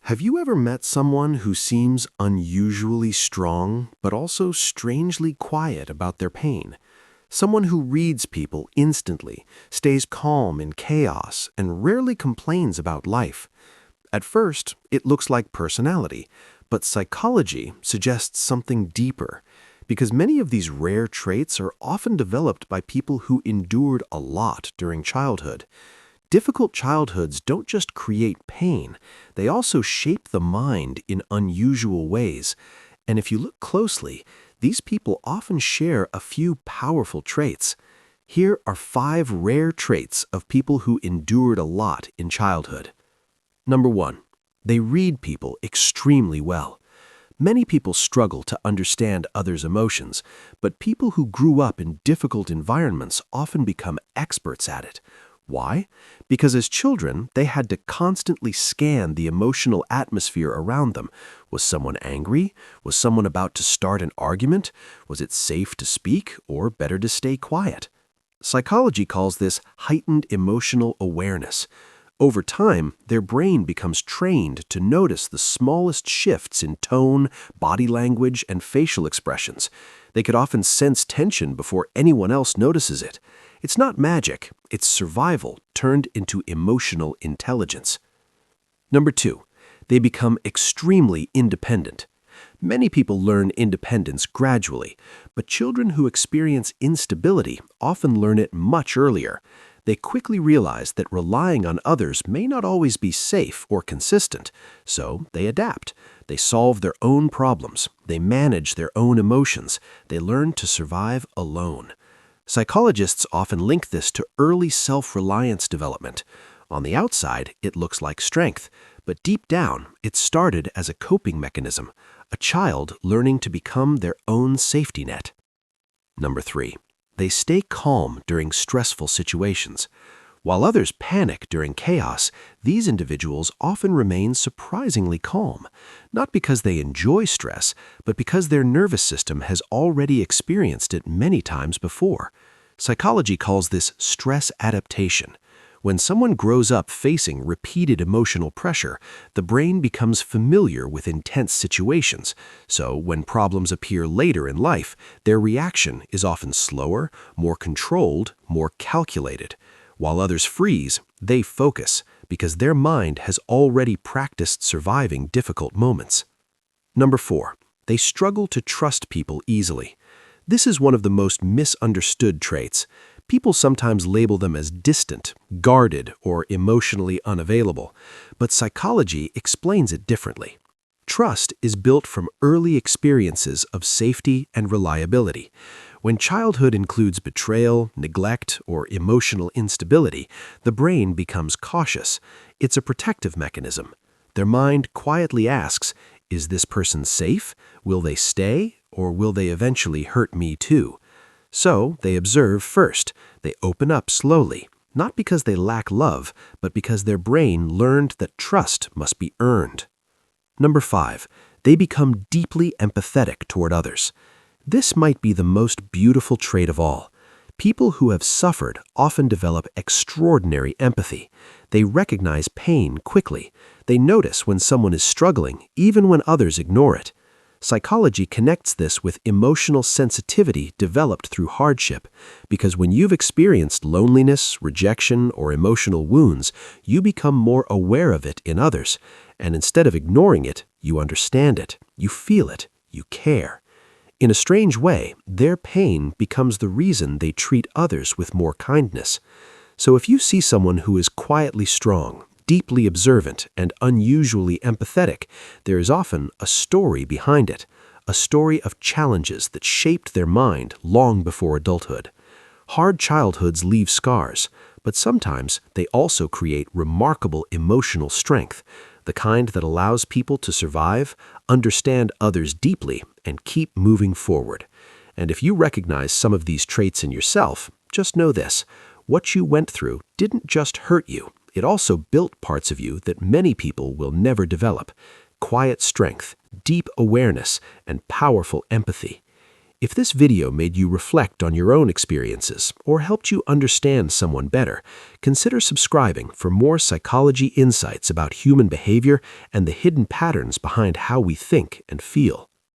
Have you ever met someone who seems unusually strong, but also strangely quiet about their pain? Someone who reads people instantly, stays calm in chaos, and rarely complains about life. At first, it looks like personality, but psychology suggests something deeper, because many of these rare traits are often developed by people who endured a lot during childhood. Difficult childhoods don't just create pain, they also shape the mind in unusual ways. And if you look closely, these people often share a few powerful traits. Here are 5 rare traits of people who endured a lot in childhood. Number 1. They read people extremely well. Many people struggle to understand others' emotions, but people who grew up in difficult environments often become experts at it. Why? Because as children, they had to constantly scan the emotional atmosphere around them. Was someone angry? Was someone about to start an argument? Was it safe to speak or better to stay quiet? Psychology calls this heightened emotional awareness. Over time, their brain becomes trained to notice the smallest shifts in tone, body language, and facial expressions. They could often sense tension before anyone else notices it. It's not magic, it's survival turned into emotional intelligence. Number 2, they become extremely independent. Many people learn independence gradually, but children who experience instability often learn it much earlier. They quickly realize that relying on others may not always be safe or consistent, so they adapt. They solve their own problems, they manage their own emotions, they learn to survive alone. Psychologists often link this to early self-reliance development. On the outside, it looks like strength, but deep down, it started as a coping mechanism, a child learning to become their own safety net. Number 3, they stay calm during stressful situations. While others panic during chaos, these individuals often remain surprisingly calm, not because they enjoy stress, but because their nervous system has already experienced it many times before. Psychology calls this stress adaptation. When someone grows up facing repeated emotional pressure, the brain becomes familiar with intense situations, so when problems appear later in life, their reaction is often slower, more controlled, more calculated. While others freeze, they focus, because their mind has already practiced surviving difficult moments. Number 4, they struggle to trust people easily. This is one of the most misunderstood traits. People sometimes label them as distant, guarded, or emotionally unavailable, but psychology explains it differently. Trust is built from early experiences of safety and reliability. When childhood includes betrayal, neglect, or emotional instability, the brain becomes cautious. It's a protective mechanism. Their mind quietly asks, is this person safe? Will they stay? Or will they eventually hurt me too? So they observe first. They open up slowly, not because they lack love, but because their brain learned that trust must be earned. Number 5, they become deeply empathetic toward others. This might be the most beautiful trait of all. People who have suffered often develop extraordinary empathy. They recognize pain quickly. They notice when someone is struggling, even when others ignore it. Psychology connects this with emotional sensitivity developed through hardship, because when you've experienced loneliness, rejection, or emotional wounds, you become more aware of it in others, and instead of ignoring it, you understand it, you feel it, you care. In a strange way, their pain becomes the reason they treat others with more kindness. So if you see someone who is quietly strong, deeply observant, and unusually empathetic, there is often a story behind it, a story of challenges that shaped their mind long before adulthood. Hard childhoods leave scars, but sometimes they also create remarkable emotional strength, the kind that allows people to survive, understand others deeply, and keep moving forward. And if you recognize some of these traits in yourself, just know this: what you went through didn't just hurt you. It also built parts of you that many people will never develop: quiet strength, deep awareness, and powerful empathy. If this video made you reflect on your own experiences or helped you understand someone better, consider subscribing for more psychology insights about human behavior and the hidden patterns behind how we think and feel.